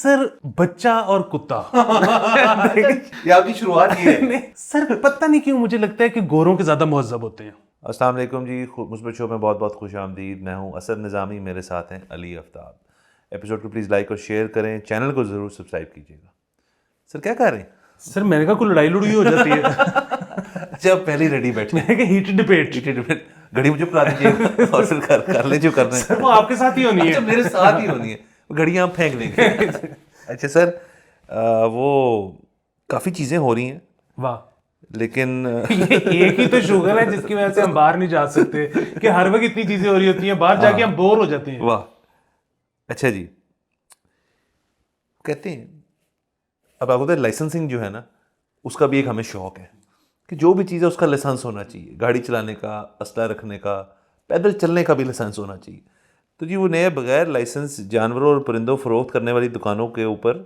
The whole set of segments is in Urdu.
سر بچہ اور کتا یہ آپ کی شروعات کی ہے. سر پتہ نہیں کیوں مجھے لگتا ہے کہ گوروں کے زیادہ مہذب ہوتے ہیں. السلام علیکم جی, مثبت شو میں بہت بہت خوش آمدید. میں ہوں اسد نظامی, میرے ساتھ ہیں علی آفتاب. ایپیسوڈ کو پلیز لائک اور شیئر کریں, چینل کو ضرور سبسکرائب کیجیے گا. سر کیا کہہ رہے ہیں؟ سر میں نے کہا کوئی لڑائی لڑوئی ہو جاتی ہے. اچھا پہلے ریڈی بیٹھے, میں نے کہا ہیٹ ڈبیٹ, گھڑی مجھے پلا دیجیے اور پھر کر لیں جو کرنا ہے. سر وہ آپ کے ساتھ ہی ہونی ہے. میرے ساتھ ہی ہونی ہے, گھڑیاں آپ پھینک لیں گے. اچھا سر, وہ کافی چیزیں ہو رہی ہیں, واہ, لیکن ایک ہی تو شوگر ہے جس کی وجہ سے ہم باہر نہیں جا سکتے کہ ہر وقت اتنی چیزیں ہو رہی ہوتی ہیں, باہر جا کے ہم بور ہو جاتے ہیں. واہ. اچھا جی, کہتے ہیں اب آپ کو لائسنسنگ جو ہے نا, اس کا بھی ایک ہمیں شوق ہے کہ جو بھی چیز ہے اس کا لائسنس ہونا چاہیے. گاڑی چلانے کا, اسلحہ رکھنے کا, پیدل چلنے کا بھی لائسنس ہونا چاہیے. تو جی وہ نئے بغیر لائسنس جانوروں اور پرندوں فروخت کرنے والی دکانوں کے اوپر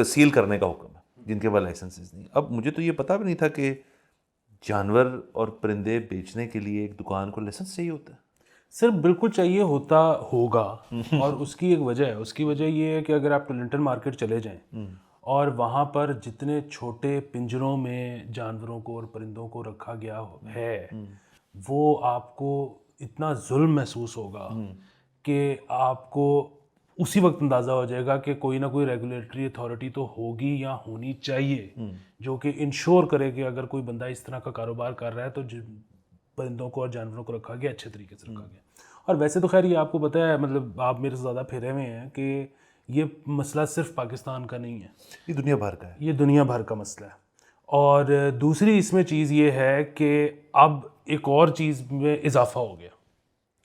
سیل کرنے کا حکم ہے, جن کے پاس لائسنسز نہیں. اب مجھے تو یہ پتہ بھی نہیں تھا کہ جانور اور پرندے بیچنے کے لیے ایک دکان کو لائسنس چاہیے ہوتا ہے. سر بالکل چاہیے ہوتا ہوگا, اور اس کی ایک وجہ ہے. اس کی وجہ یہ ہے کہ اگر آپ ٹولنٹن مارکیٹ چلے جائیں اور وہاں پر جتنے چھوٹے پنجروں میں جانوروں کو اور پرندوں کو رکھا گیا ہے, وہ آپ کو اتنا ظلم محسوس ہوگا کہ آپ کو اسی وقت اندازہ ہو جائے گا کہ کوئی نہ کوئی ریگولیٹری اتھارٹی تو ہوگی یا ہونی چاہیے جو کہ انشور کرے کہ اگر کوئی بندہ اس طرح کا کاروبار کر رہا ہے تو پرندوں کو اور جانوروں کو رکھا گیا, اچھے طریقے سے رکھا گیا. اور ویسے تو خیر یہ آپ کو پتہ ہے, مطلب آپ میرے سے زیادہ پھرے ہوئے ہیں کہ یہ مسئلہ صرف پاکستان کا نہیں ہے, یہ دنیا بھر کا ہے, یہ دنیا بھر کا مسئلہ ہے. اور دوسری اس میں چیز یہ ہے کہ اب ایک اور چیز میں اضافہ ہو گیا,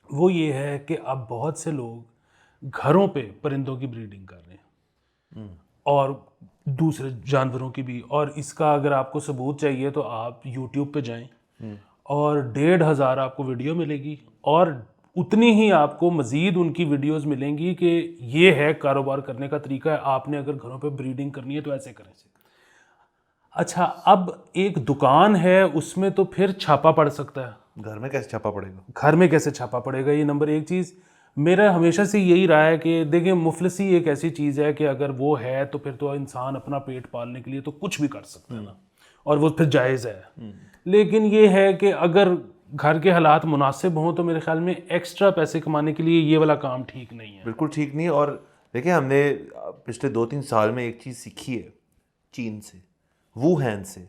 وہ یہ ہے کہ اب بہت سے لوگ گھروں پہ پرندوں کی بریڈنگ کر رہے ہیں اور دوسرے جانوروں کی بھی. اور اس کا اگر آپ کو ثبوت چاہیے تو آپ یوٹیوب پہ جائیں اور 1,500 آپ کو ویڈیو ملے گی, اور اتنی ہی آپ کو مزید ان کی ویڈیوز ملیں گی کہ یہ ہے کاروبار کرنے کا طریقہ ہے, آپ نے اگر گھروں پہ بریڈنگ کرنی ہے تو ایسے کریں. اچھا اب ایک دکان ہے, اس میں تو پھر چھاپا پڑ سکتا ہے, گھر میں کیسے چھاپا پڑے گا؟ گھر میں کیسے چھاپا پڑے گا؟ یہ نمبر ایک چیز. میرا ہمیشہ سے یہی رہا ہے کہ دیکھیں مفلسی ایک ایسی چیز ہے کہ اگر وہ ہے تو پھر تو انسان اپنا پیٹ پالنے کے لیے تو کچھ بھی کر سکتا ہے نا, اور وہ پھر جائز ہے. لیکن یہ ہے کہ اگر گھر کے حالات مناسب ہوں تو میرے خیال میں ایکسٹرا پیسے کمانے کے لیے یہ والا کام ٹھیک نہیں ہے. بالکل ٹھیک نہیں. اور دیکھیں ہم نے پچھلے 2-3 سال میں ایک چیز سیکھی ہے چین سے, ووہین سے,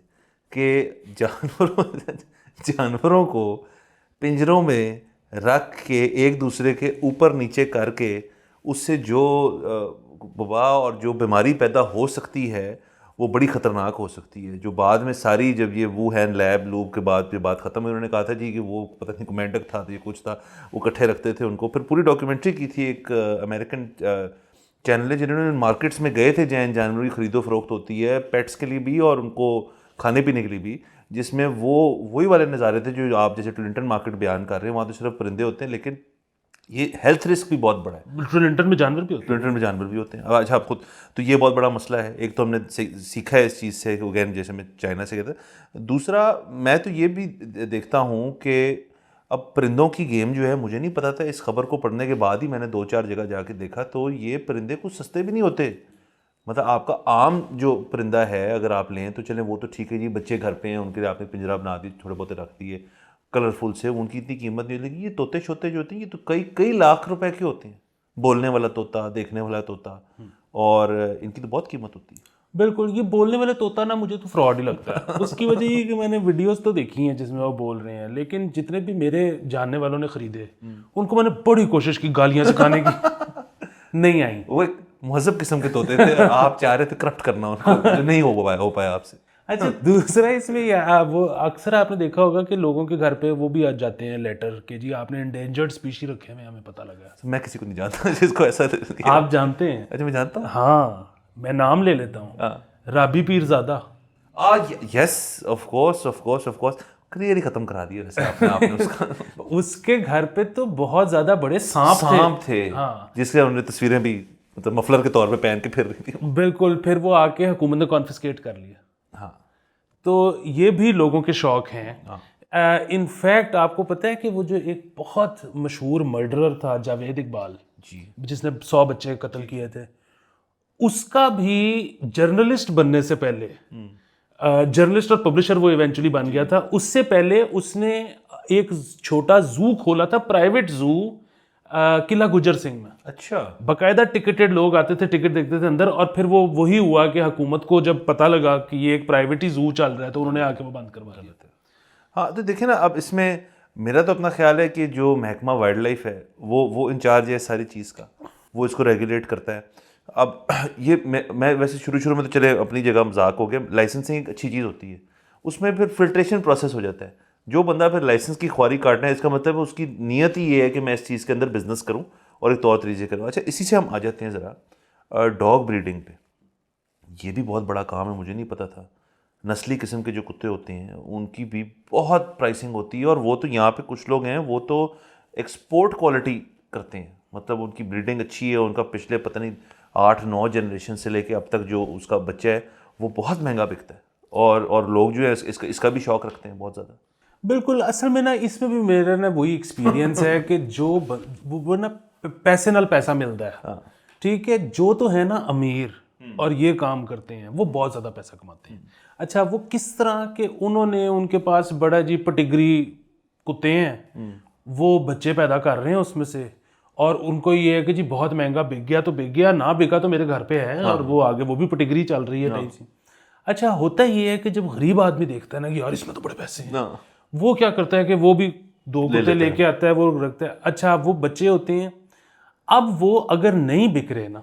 کہ جانوروں کو پنجروں میں رکھ کے ایک دوسرے کے اوپر نیچے کر کے اس سے جو وبا اور جو بیماری پیدا ہو سکتی ہے وہ بڑی خطرناک ہو سکتی ہے. جو بعد میں ساری جب یہ ووہین لیب لوگ کے بعد یہ بات ختم ہوئی, انہوں نے کہا تھا جی کہ وہ پتہ نہیں کومینڈک تھا, یہ کچھ تھا, وہ اکٹھے رکھتے تھے ان کو. پھر پوری ڈاکیومنٹری کی تھی, ایک امریکن چینل ہے جنہوں نے مارکیٹس میں گئے تھے جہاں جانوروں کی خرید و فروخت ہوتی ہے, پیٹس کے لیے بھی اور ان کو کھانے پینے کے لیے بھی, جس میں وہی والے نظارے تھے جو آپ جیسے ٹولنٹن مارکیٹ بیان کر رہے ہیں. وہاں تو صرف پرندے ہوتے ہیں, لیکن یہ ہیلتھ رسک بھی بہت بڑا ہے. ٹولنٹن میں جانور بھی ہوتے ہیں, ٹولنٹن میں جانور بھی ہوتے ہیں. اچھا آپ خود تو یہ بہت بڑا مسئلہ ہے. ایک تو ہم نے سیکھا ہے اس چیز سے, اگین جیسے میں چائنا سے کہتا. دوسرا میں تو یہ بھی دیکھتا ہوں کہ اب پرندوں کی گیم جو ہے, مجھے نہیں پتا تھا, اس خبر کو پڑھنے کے بعد ہی میں نے 2-4 جگہ جا کے دیکھا, تو یہ پرندے کچھ سستے بھی نہیں ہوتے. مطلب آپ کا عام جو پرندہ ہے اگر آپ لیں تو چلیں وہ تو ٹھیک ہے جی, بچے گھر پہ ہیں ان کے لیے آپ نے پنجرا بنا دی, تھوڑے بہت رکھ دیے کلرفل سے, ان کی اتنی قیمت نہیں. لیکن یہ طوطے شوتے جو ہوتے ہیں یہ تو کئی لاکھ روپے کے ہوتے ہیں, بولنے والا طوطا, دیکھنے والا طوطا, اور ان کی تو بہت قیمت ہوتی ہے. بالکل. یہ بولنے والے طوطا نا مجھے تو فراڈ ہی لگتا ہے. اس کی وجہ یہ کہ میں نے ویڈیوز تو دیکھی ہیں جس میں وہ بول رہے ہیں, لیکن جتنے بھی میرے جاننے والوں نے خریدے ان کو میں نے بڑی کوشش کی گالیاں سکھانے کی, نہیں آئیں. وہ ایک مہذب قسم کے طوطے تھے, آپ چاہ رہے تھے کرپٹ کرنا ان کو, جو نہیں ہو پایا آپ سے. اچھا دوسرا اس میں وہ اکثر آپ نے دیکھا ہوگا کہ لوگوں کے گھر پہ وہ بھی آ جاتے ہیں لیٹر کہ جی آپ نے انڈینجرڈ اسپیشی رکھے ہوئے, ہمیں پتہ لگا. میں کسی کو نہیں جانتا جس کو ایسا. آپ جانتے ہیں؟ اچھا میں جانتا ہوں. ہاں میں نام لے لیتا ہوں, Rabi Pirzada. Yes of course career ہی ختم کرا دیا ویسے آپ نے اس کا. اس کے گھر پہ تو بہت زیادہ بڑے سانپ تھے جس کے انہوں نے تصویریں بھی مطلب مفلر کے طور پہ پہن کے پھر رہی تھی. بالکل. پھر وہ آ کے حکومت نے کانفسکیٹ کر لیا. ہاں تو یہ بھی لوگوں کے شوق ہیں. انفیکٹ آپ کو پتہ ہے کہ وہ جو ایک بہت مشہور مرڈرر تھا جاوید اقبال, جی, جس نے 100 بچے قتل کیے تھے, اس کا بھی جرنلسٹ بننے سے پہلے, جرنلسٹ اور پبلشر وہ ایونچولی بن گیا تھا, اس سے پہلے اس نے ایک چھوٹا زو کھولا تھا, پرائیویٹ زو, قلعہ گجر سنگھ میں. اچھا, باقاعدہ ٹکٹڈ لوگ آتے تھے, ٹکٹ دیکھتے تھے اندر, اور پھر وہ وہی ہوا کہ حکومت کو جب پتہ لگا کہ یہ ایک پرائیویٹ ہی زو چل رہا ہے تو انہوں نے آ کے وہ بند کروا دیا تھا. ہاں تو دیکھیں نا, اب اس میں میرا تو اپنا خیال ہے کہ جو محکمہ وائلڈ لائف ہے وہ انچارج ہے ساری چیز کا, وہ اس کو ریگولیٹ کرتا ہے. اب یہ میں ویسے شروع میں تو چلے اپنی جگہ مذاق ہو گیا, لائسنسنگ ایک اچھی چیز ہوتی ہے, اس میں پھر فلٹریشن پروسیس ہو جاتا ہے. جو بندہ پھر لائسنس کی خواری کاٹنا ہے, اس کا مطلب اس کی نیت ہی یہ ہے کہ میں اس چیز کے اندر بزنس کروں اور ایک طور طریقے کروں. اچھا, اسی سے ہم آ جاتے ہیں ذرا ڈاگ بریڈنگ پہ. یہ بھی بہت بڑا کام ہے, مجھے نہیں پتا تھا. نسلی قسم کے جو کتے ہوتے ہیں ان کی بھی بہت پرائسنگ ہوتی ہے, اور وہ تو یہاں پہ کچھ لوگ ہیں وہ تو ایکسپورٹ کوالٹی کرتے ہیں, مطلب ان کی بریڈنگ اچھی ہے, ان کا پچھلے پتہ نہیں 8-9 جنریشن سے لے کے اب تک جو اس کا بچہ ہے وہ بہت مہنگا بکتا ہے, اور لوگ جو ہے اس کا بھی شوق رکھتے ہیں بہت زیادہ. بالکل, اصل میں نا اس میں بھی میرا نا وہی ایکسپیرینس ہے کہ جو وہ نا پیسے نال پیسہ ملتا ہے, ٹھیک ہے, جو تو ہے نا امیر اور یہ کام کرتے ہیں وہ بہت زیادہ پیسہ کماتے ہیں. اچھا, وہ کس طرح کہ انہوں نے, ان کے پاس بڑا جی پٹیگری کتے ہیں, وہ بچے پیدا کر رہے ہیں اس میں سے, اور ان کو یہ ہے کہ جی بہت مہنگا بک گیا تو بک گیا, نہ بکا تو میرے گھر پہ ہے, اور وہ آگے وہ بھی پٹیگری چل رہی ہے ٹائپ سی. اچھا, ہوتا یہ ہے کہ جب غریب آدمی دیکھتا ہے نا کہ یار اس میں تو بڑے پیسے ہیں, وہ کیا کرتا ہے کہ وہ بھی 2 کتے لے کے آتا ہے, وہ رکھتا ہے. اچھا, وہ بچے ہوتے ہیں, اب وہ اگر نہیں بک رہے نا,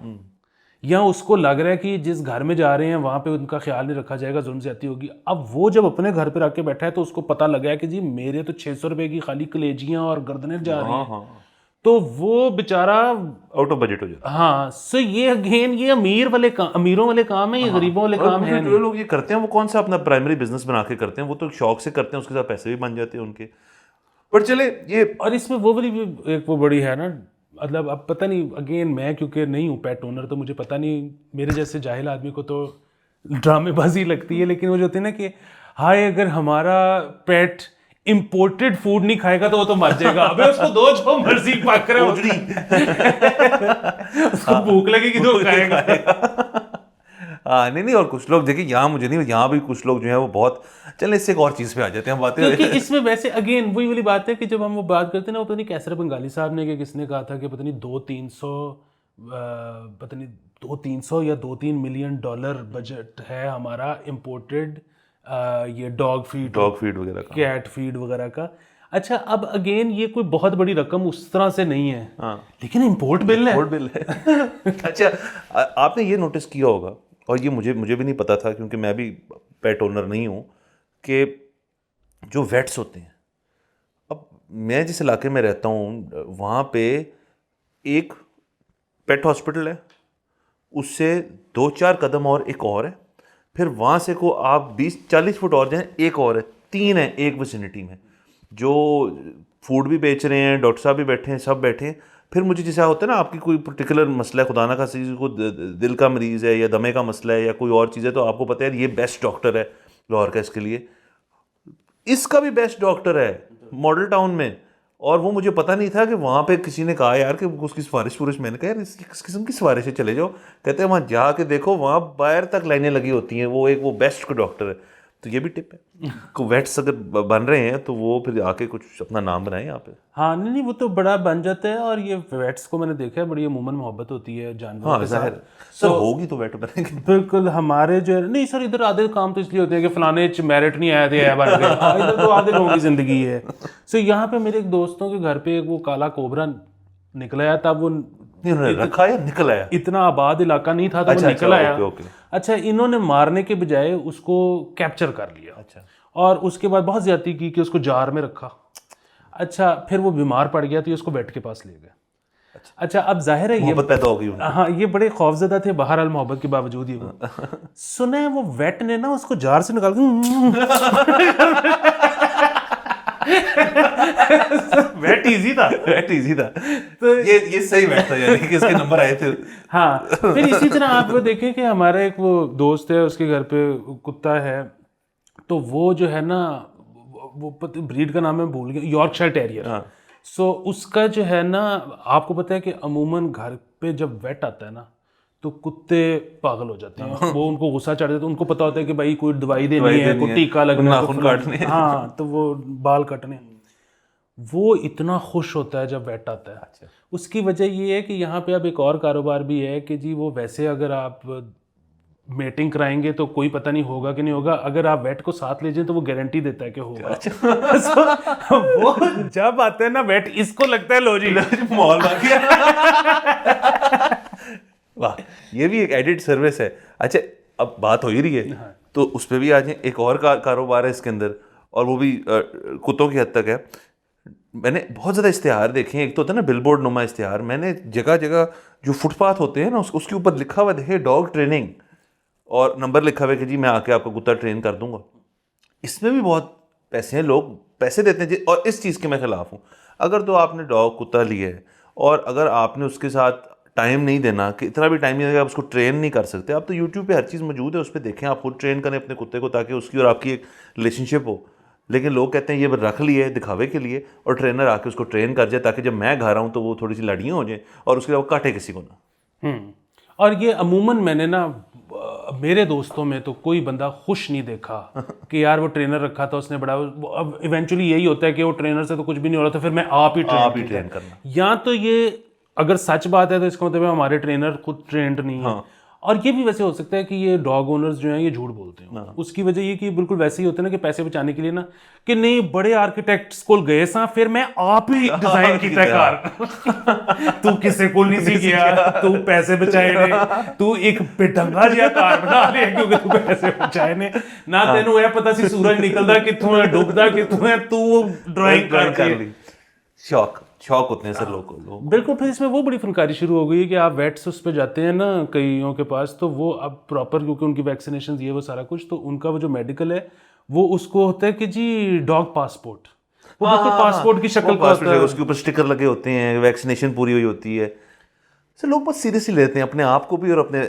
یا اس کو لگ رہا ہے کہ جس گھر میں جا رہے ہیں وہاں پہ ان کا خیال نہیں رکھا جائے گا, ظلم زیادتی ہوگی, اب وہ جب اپنے گھر پہ رکھ کے بیٹھا ہے تو اس کو پتہ لگا ہے کہ جی میرے تو 600 روپے کی خالی کلیجیاں اور گردنیں جا رہی ہیں, تو وہ بیچارہ آؤٹ آف بجٹ ہو جاتا ہے. ہاں, سو یہ اگین یہ امیروں والے کام ہیں, یہ غریبوں والے کام ہیں. جو لوگ یہ کرتے ہیں وہ کون سا اپنا پرائمری بزنس بنا کے کرتے ہیں, وہ تو شوق سے کرتے ہیں, اس کے ساتھ پیسے بھی بن جاتے ہیں ان کے. پر چلے یہ, اور اس میں وہ والی ایک وہ بڑی ہے نا, مطلب اب پتہ نہیں, اگین میں کیونکہ نہیں ہوں پیٹ اونر تو مجھے پتہ نہیں, میرے جیسے جاہل آدمی کو تو ڈرامے بازی لگتی ہے, لیکن وہ جو ہوتی ہے نا کہ ہائے اگر ہمارا پیٹ امپورٹڈ فوڈ نہیں کھائے گا تو وہ تو مر جائے گا, ابے اس کو دو جو مرضی پک رہے, اس کو بھوک لگے گی تو کھائے گا. ہاں نہیں, اور کچھ لوگ دیکھیں یہاں, مجھے نہیں, یہاں بھی کچھ لوگ جو ہیں وہ بہت, چلیں اس سے ایک اور چیز پہ آ جاتے ہیں باتیں, کیونکہ اس میں ویسے اگین وہی والی بات ہے کہ جب ہم وہ بات کرتے ہیں نا, وہ پتہ نہیں کیسر بنگالی صاحب نے کہ کس نے کہا تھا کہ پتہ نہیں 200-300 یا 2-3 ملین ڈالر بجٹ ہے ہمارا امپورٹڈ یہ ڈاگ فیڈ وغیرہ کا, کیٹ فیڈ وغیرہ کا. اچھا, اب اگین یہ کوئی بہت بڑی رقم اس طرح سے نہیں ہے, لیکن امپورٹ بل ہے. اچھا, آپ نے یہ نوٹس کیا ہوگا, اور یہ مجھے بھی نہیں پتا تھا کیونکہ میں بھی پیٹ اونر نہیں ہوں, کہ جو ویٹس ہوتے ہیں, اب میں جس علاقے میں رہتا ہوں وہاں پہ ایک پیٹ ہاسپٹل ہے, اس سے 2-4 قدم اور ایک اور ہے, پھر وہاں سے کو آپ 20-40 فٹ اور جائیں ایک اور ہے, 3 ہیں ایک ویسینٹی میں, جو فوڈ بھی بیچ رہے ہیں, ڈاکٹر صاحب بھی بیٹھے ہیں, سب بیٹھے ہیں. پھر مجھے جیسا ہوتا ہے نا, آپ کی کوئی پرٹیکولر مسئلہ ہے, خدا نہ خاصا کو دل کا مریض ہے یا دمے کا مسئلہ ہے یا کوئی اور چیز ہے, تو آپ کو پتہ ہے یہ بیسٹ ڈاکٹر ہے لاہور کا اس کے لیے, اس کا بھی بیسٹ ڈاکٹر ہے ماڈل ٹاؤن میں. اور وہ مجھے پتہ نہیں تھا کہ وہاں پہ کسی نے کہا یار کہ اس کی سفارش میں نے کہا یار اس کی کس قسم کی سفارش ہے, چلے جاؤ. کہتے ہیں وہاں جا کے دیکھو, وہاں باہر تک لائنیں لگی ہوتی ہیں, وہ بیسٹ ڈاکٹر ہے. تو یہ بھی ٹپ ہے, ویٹس اگر بن رہے ہیں تو وہ پھر آ کے کچھ اپنا نام بنائیں یہاں پہ. ہاں نہیں, وہ تو بڑا بن جاتا ہے, اور یہ ویٹس کو میں نے دیکھا ہے بڑی عموماً محبت ہوتی ہے جانوروں کے ساتھ. سر ہوگی تو ویٹ بنے گی بالکل. ہمارے جو نہیں سر, ادھر آدھے کام تو اس لیے ہوتے ہیں کہ فلانے میرٹ نہیں آئے تھے, ادھر تو آدھے لوگوں کی زندگی ہے. سو یہاں پہ میرے ایک دوستوں کے گھر پہ وہ کالا کوبرا نکل آیا تھا, وہ رکھا یا نکل آیا, اتنا آباد علاقہ نہیں تھا تو وہ نکل آیا. اچھا, انہوں نے مارنے کے بجائے اس کو کیپچر کر لیا, اور اس کے بعد بہت زیادتی کی کہ اس کو جار میں رکھا. اچھا, پھر وہ بیمار پڑ گیا تو یہ اس کو ویٹ کے پاس لے گئے. اچھا, اب ظاہر ہے یہ پیدا ہو گئی, ہاں یہ بڑے خوفزدہ تھے بہرحال محبت کے باوجود ہی. سنیں وہ ویٹ نے نا اس کو جار سے نکال ویٹ ایزی تھا تو یہ صحیح ویٹ تھا, یعنی کہ اس کے نمبر آئے تھے. ہاں, پھر اسی طرح آپ وہ دیکھیں کہ ہمارا ایک وہ دوست ہے, اس کے گھر پہ کتا ہے, تو وہ جو ہے نا, وہ بریڈ کا نام میں بھول گیا, یارکشائر ٹیریئر. سو اس کا جو ہے نا, آپ کو پتہ ہے کہ عموماً گھر پہ جب ویٹ آتا ہے نا تو کتے پاگل ہو جاتے ہیں, وہ ان کو غصہ چڑھ جاتا ہے, ان کو پتا ہوتا ہے کہ بھائی کوئی دوائی دینی ہے, کوئی ٹیکا لگنا ہے, ہاں تو وہ بال کٹنے. وہ اتنا خوش ہوتا ہے جب ویٹ آتا ہے. اس کی وجہ یہ ہے کہ یہاں پہ اب ایک اور کاروبار بھی ہے کہ جی وہ ویسے اگر آپ میٹنگ کرائیں گے تو کوئی پتہ نہیں ہوگا کہ نہیں ہوگا, اگر آپ ویٹ کو ساتھ لے جائیں تو وہ گارنٹی دیتا ہے کہ ہوگا. وہ جب آتا ہے نا ویٹ, اس کو لگتا ہے لو جی مال باقی. واہ, یہ بھی ایک ایڈٹ سروس ہے. اچھا اب بات ہو ہی رہی ہے تو اس پہ بھی آ جائیں. ایک اور کاروبار ہے اس کے اندر, اور وہ بھی کتوں کی حد تک ہے. میں نے بہت زیادہ اشتہار دیکھے ہیں. ایک تو ہوتا ہے نا بل بورڈ نما اشتہار, میں نے جگہ جگہ جو فٹ پاتھ ہوتے ہیں نا اس کے اوپر لکھا ہوا دیکھے ڈاگ ٹریننگ, اور نمبر لکھا ہوا ہے کہ جی میں آ کے آپ کو کتا ٹرین کر دوں گا. اس میں بھی بہت پیسے ہیں, لوگ پیسے دیتے ہیں. اور اس چیز کے میں خلاف ہوں. اگر تو آپ نے ڈاگ کتا لیا ہے اور اگر آپ نے اس کے ساتھ ٹائم نہیں دینا, کہ اتنا بھی ٹائم نہیں دینا, آپ اس کو ٹرین نہیں کر سکتے, آپ تو یوٹیوب پہ ہر چیز موجود ہے, اس پہ دیکھیں, آپ خود ٹرین کریں اپنے کتے کو تاکہ اس کی اور آپ کی ایک ریلیشن شپ ہو. لیکن لوگ کہتے ہیں یہ رکھ لیے دکھاوے کے لیے, اور ٹرینر آ کے اس کو ٹرین کر جائے تاکہ جب میں گھر آؤں تو وہ تھوڑی سی لڑیاں ہو جائیں اور اس کے بعد وہ کاٹے کسی کو نہ. اور یہ عموماً میں نے نا میرے دوستوں میں تو کوئی بندہ خوش نہیں دیکھا کہ یار وہ ٹرینر رکھا تھا اس نے بڑا, اب ایونچولی یہی ہوتا ہے کہ وہ ٹرینر سے تو کچھ بھی نہیں ہو رہا, تو پھر میں آپ ہی ٹرین کرنا. یا تو یہ اگر سچ بات ہے تو اس کا مطلب ہے ہمارے ٹرینر خود ٹرینڈ نہیں ہے. اور یہ بھی ویسے ہو سکتا ہے کہ یہ ڈاگ اونرز جو ہیں یہ جھوٹ بولتے ہیں. اس کی وجہ یہ کہ بالکل ویسے ہی ہوتے ہیں نا کہ پیسے بچانے کے لیے نا کہ نہیں بڑے آرکیٹیکٹس کو گئے سا, پھر میں آپ ہی ڈیزائن کیتا کار, تو کسے کو نہیں سی گیا, تو پیسے بچائے نے, تو ایک بٹنگا جہا کار بنا لیا کیونکہ تو پیسے بچائے نے, نہ تینوں یہ پتا سی سورج نکلدا کتھوں ہے ڈوبدا کتھوں ہے, تو ڈرائنگ کر لی. شوق ہوتے ہیں سر لوگوں کو. بالکل. پھر اس میں وہ بڑی فنکاری شروع ہو گئی ہے کہ آپ ویٹس اس پہ جاتے ہیں نا کئیوں کے پاس, تو وہ اب پراپر کیونکہ ان کی ویکسینیشن یہ وہ سارا کچھ, تو ان کا وہ جو میڈیکل ہے وہ اس کو ہوتا ہے کہ جی ڈاگ پاسپورٹ, وہ بالکل پاسپورٹ کی شکل کا ہوتا ہے, اس کے اوپر اسٹکر لگے ہوتے ہیں, ویکسینیشن پوری ہوئی ہوتی ہے. سر لوگ بہت سیریسلی لیتے ہیں اپنے آپ کو بھی اور اپنے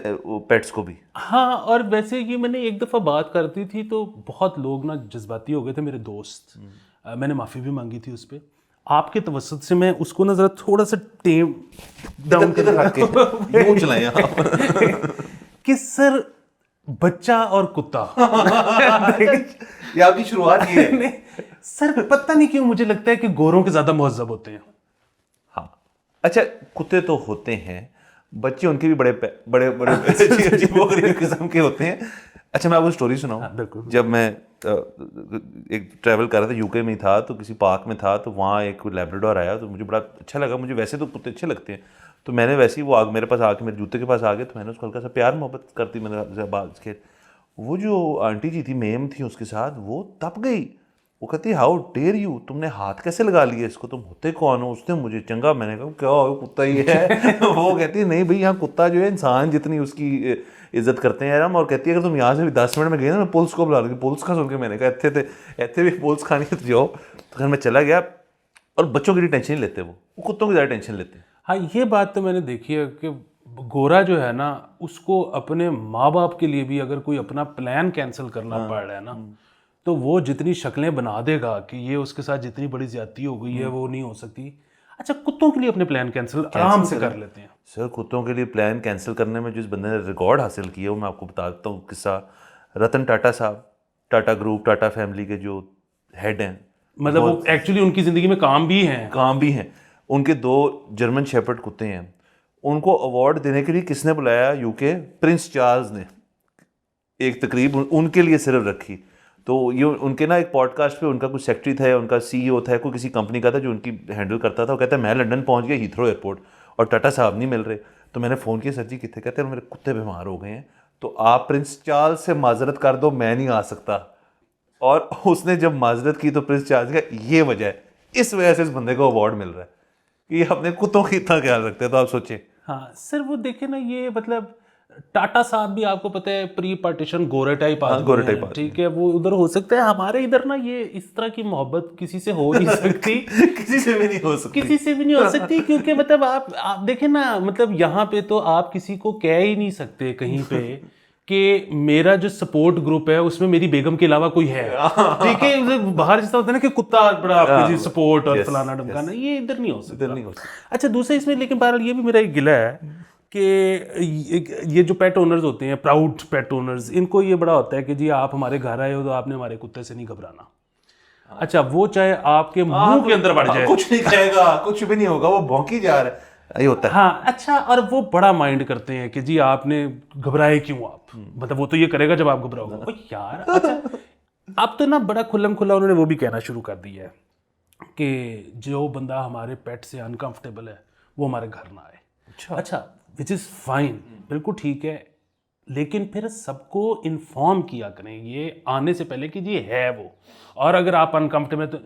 پیٹس کو بھی. ہاں. اور ویسے یہ میں نے ایک دفعہ بات کرتی تھی تو بہت لوگ نا جذباتی ہو گئے تھے میرے دوست, میں نے معافی بھی مانگی تھی اس پہ. آپ کے توسط سے میں اس کو نا ذرا تھوڑا سا ٹیم ڈاؤن چلائیں کہ سر بچہ اور کتا یہ آپ کی شروعات کی ہے. سر پتہ نہیں کیوں مجھے لگتا ہے کہ گوروں کے زیادہ مہذب ہوتے ہیں. ہاں اچھا کتے تو ہوتے ہیں, بچے ان کے بھی بڑے عجیب و غریب قسم کے ہوتے ہیں. اچھا میں آپ کو اسٹوری سناؤں. بالکل. جب میں ایک ٹریول کر رہا تھا, یو کے میں تھا, تو کسی پارک میں تھا, تو وہاں ایک لیبراڈور آیا, تو مجھے بڑا اچھا لگا. مجھے ویسے تو کتے اچھے لگتے ہیں, تو میں نے ویسے ہی وہ میرے پاس آ کے میرے جوتے کے پاس آ گئے, تو میں نے اس کو ہلکا سا پیار محبت کرتی, میں نے بات کے. وہ جو آنٹی جی تھی میم تھی اس کے ساتھ, وہ تپ گئی. وہ کہتی ہاؤ ڈیئر یو, تم نے ہاتھ کیسے لگا لیا اس کو, تم ہوتے کون ہو. اس نے مجھے چنگا, میں نے کہا کیا ہو کتا ہی ہے. وہ کہتی نہیں بھائی یہاں کتا جو ہے انسان جتنی اس کی عزت کرتے ہیں ہم, اور کہتی ہے اگر تم یہاں سے بھی 10 منٹ میں گئے نا میں پولس کو بلا لوں گی. پولس کا سن کے میں نے کہا ایتھے بھی پولس کھانی ہے تو جاؤ. تو پھر میں چلا گیا. اور بچوں کی بھی ٹینشن نہیں لیتے, وہ کتوں کی زیادہ ٹینشن لیتے ہیں. ہاں یہ بات تو میں نے دیکھی ہے کہ گورا جو ہے نا اس کو اپنے ماں باپ کے لیے بھی اگر کوئی اپنا پلان کینسل کرنا پڑ رہا ہے نا, تو وہ جتنی شکلیں بنا دے گا کہ یہ اس کے ساتھ جتنی بڑی زیادتی ہو گئی ہے وہ نہیں ہو سکتی. اچھا کتوں کے لیے اپنے پلان کینسل آرام سے کر لیتے ہیں. سر کتوں کے لیے پلان کینسل کرنے میں جس بندے نے ریکارڈ حاصل کیا وہ میں آپ کو بتا دیتا ہوں قصہ. رتن ٹاٹا صاحب, ٹاٹا گروپ, ٹاٹا فیملی کے جو ہیڈ ہیں, مطلب وہ ایکچولی ان کی زندگی میں کام بھی ہیں. ان کے 2 جرمن شیپرڈ کتے ہیں. ان کو ایوارڈ دینے کے لیے کس نے بلایا, یو کے پرنس چارلز نے ایک تقریب ان کے لیے صرف رکھی. تو یہ ان کے نا ایک پوڈ کاسٹ پہ ان کا کچھ سیکٹری تھا, ان کا سی ای او تھا, کوئی کسی کمپنی کا تھا جو ان کی ہینڈل کرتا تھا. وہ کہتا ہے میں لنڈن پہنچ گیا ہیتھرو ایئرپورٹ اور ٹاٹا صاحب نہیں مل رہے. تو میں نے فون کیا سر جی کتنے, کہتے ہیں میرے کتے بیمار ہو گئے ہیں, تو آپ پرنس چارلز سے معذرت کر دو, میں نہیں آ سکتا. اور اس نے جب معذرت کی تو پرنس چارلز کا یہ وجہ ہے, اس وجہ سے اس بندے کو ایوارڈ مل رہا ہے کہ یہ اپنے کتوں کی اتنا خیال رکھتے ہیں. تو آپ سوچیں. ہاں سر وہ دیکھیں نا, یہ مطلب ٹاٹا صاحب بھی آپ کو پتہ ہے پری پارٹیشن گورے ٹائپ آدمی ہیں, ٹھیک ہے, وہ ادھر ہو سکتا ہے. ہمارے ادھر نا یہ اس طرح کی محبت کسی سے ہو نہیں سکتی, کسی سے بھی نہیں ہو سکتی, کیونکہ مطلب آپ دیکھیں نا, مطلب یہاں پہ تو آپ کسی کو کہہ ہی نہیں سکتے کہیں پہ کہ میرا جو سپورٹ گروپ ہے اس میں میری بیگم کے علاوہ کوئی ہے, ٹھیک ہے. باہر جس طرح ہوتا ہے نا کہ کتا بڑا آپ کا جی سپورٹ اور فلانا ڈمکانا, یہ ادھر نہیں ہو سکتا. اچھا دوسرے اس میں لیکن بہرحال یہ بھی میرا ایک گلہ ہے کہ یہ جو پیٹ اونرز ہوتے ہیں، پراؤڈ پیٹ اونرز، ان کو یہ بڑا ہوتا ہے کہ جی آپ ہمارے گھر آئے ہو تو آپ نے ہمارے کتے سے نہیں گھبرانا. اچھا وہ چاہے آپ کے منہ کے اندر بڑھ جائے، کچھ نہیں کہے گا، کچھ بھی نہیں ہوگا، وہ بھونکی جا رہا ہے، یہ ہوتا ہے. ہاں اچھا. اور وہ بڑا مائنڈ کرتے ہیں کہ جی آپ نے گھبرائے کیوں آپ، مطلب وہ تو یہ کرے گا جب آپ گھبراؤ گے. یار اچھا اب تو نا بڑا کھلم کھلا انہوں نے وہ بھی کہنا شروع کر دیا ہے کہ جو بندہ ہمارے پیٹ سے انکمفرٹیبل ہے وہ ہمارے گھر نہ آئے. اچھا وچ از فائن، بالکل ٹھیک ہے، لیکن پھر سب کو انفارم کیا کریں یہ آنے سے پہلے کہ جی ہے وہ. اور اگر آپ انکمفرٹیبل تو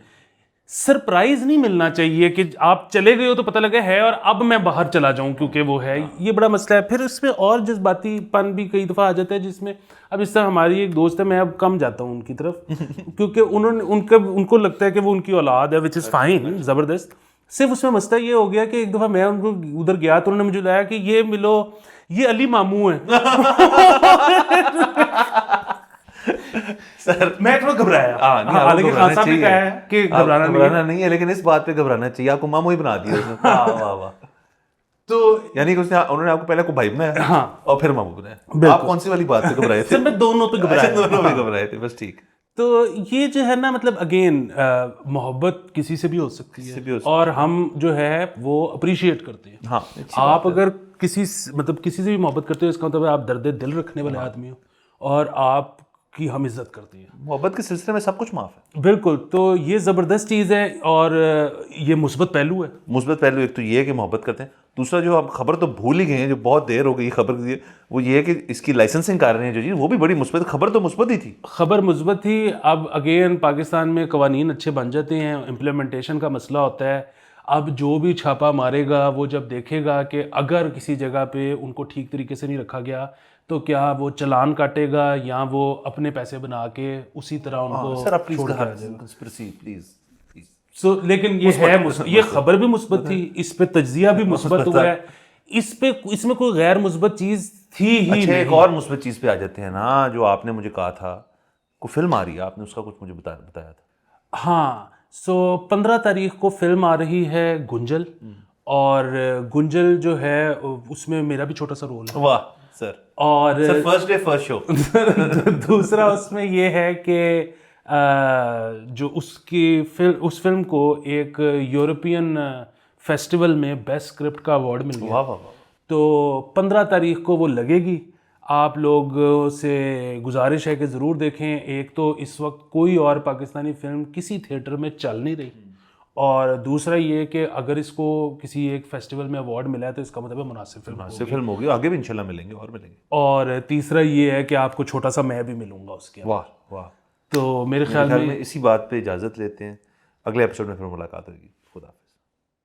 سرپرائز نہیں ملنا چاہیے کہ آپ چلے گئے ہو تو پتہ لگا ہے اور اب میں باہر چلا جاؤں کیونکہ وہ ہے. یہ بڑا مسئلہ ہے. پھر اس میں اور جذباتی پن بھی کئی دفعہ آ جاتا ہے جس میں اب اس طرح ہماری ایک دوست ہے، میں اب کم جاتا ہوں ان کی طرف کیونکہ ان کو لگتا ہے کہ وہ ان کی اولاد ہے، وچ از فائن، زبردست. صرف اس میں مسئلہ یہ ہو گیا کہ ایک دفعہ میں ان کو ادھر گیا تو انہوں نے مجھے لایا کہ یہ ملو، یہ علی ماموں ہیں. سر میں تھوڑا گھبرایا، حالانکہ خان صاحب نے کہا ہے کہ گھبرانا نہیں ہے، لیکن اس بات پہ گھبرانا چاہیے. آپ کو ماموں ہی بنا دیا. واہ واہ. تو یعنی کہ انہوں نے آپ کو پہلے کو بھائی بنایا اور پھر ماموں بنایا. آپ کون سی والی بات پہ گھبرائے تھے؟ میں دونوں پہ گھبرایا. دونوں پہ گھبرائے تھے، بس ٹھیک. تو یہ جو ہے نا مطلب اگین محبت کسی سے بھی ہو سکتی ہے اور ہم جو ہے وہ اپریشیٹ کرتے ہیں. ہاں آپ اگر کسی سے بھی محبت کرتے ہو اس کا مطلب آپ درد دل رکھنے والے آدمی ہو اور آپ کی ہم عزت کرتے ہیں. محبت کے سلسلے میں سب کچھ معاف ہے. بالکل. تو یہ زبردست چیز ہے اور یہ مثبت پہلو ہے. مثبت پہلو ایک تو یہ ہے کہ محبت کرتے ہیں. دوسرا جو آپ خبر تو بھول ہی گئے ہیں، جو بہت دیر ہو گئی خبر کی، وہ یہ ہے کہ اس کی لائسنسنگ کر رہے ہیں جو چیز، وہ بھی بڑی مثبت. خبر تو مثبت ہی تھی، خبر مثبت تھی. اب اگین پاکستان میں قوانین اچھے بن جاتے ہیں، امپلیمنٹیشن کا مسئلہ ہوتا ہے. اب جو بھی چھاپا مارے گا وہ جب دیکھے گا کہ اگر کسی جگہ پہ ان کو ٹھیک طریقے سے نہیں رکھا گیا تو کیا وہ چلان کاٹے گا یا وہ اپنے پیسے بنا کے اسی طرح ان کو چھوڑ کے آ جائے گا. لیکن یہ ہے یہ خبر بھی مثبت تھی، اس پہ تجزیہ بھی مثبت ہوا ہے. اس میں کوئی غیر مثبت چیز تھی ہی نہیں. ایک اور مثبت چیز پہ آ جاتے ہیں نا، جو آپ نے مجھے کہا تھا کوئی فلم آ رہی ہے، آپ نے اس کا کچھ مجھے بتایا تھا. ہاں 15 تاریخ کو فلم آ رہی ہے گنجل، اور گنجل جو ہے اس میں میرا بھی چھوٹا سا رول ہے. واہ سر. اور فرسٹ ڈے فرسٹ شو. دوسرا اس میں یہ ہے کہ جو اس فلم کو ایک یورپین فیسٹیول میں بیسٹ اسکرپٹ کا ایوارڈ مل گیا. تو 15 تاریخ کو وہ لگے گی. آپ لوگ سے گزارش ہے کہ ضرور دیکھیں. ایک تو اس وقت کوئی اور پاکستانی فلم کسی تھیٹر میں چل نہیں رہی، اور دوسرا یہ کہ اگر اس کو کسی ایک فیسٹیول میں ایوارڈ ملا ہے تو اس کا مطلب مناسب فلم ہوگی. آگے بھی انشاءاللہ ملیں گے اور ملیں گے. اور تیسرا یہ ہے کہ آپ کو چھوٹا سا میں بھی ملوں گا اس کے. واہ واہ. تو میرے خیال میں اسی بات پہ اجازت لیتے ہیں. اگلے ایپیسوڈ میں پھر ملاقات ہوگی. خدا.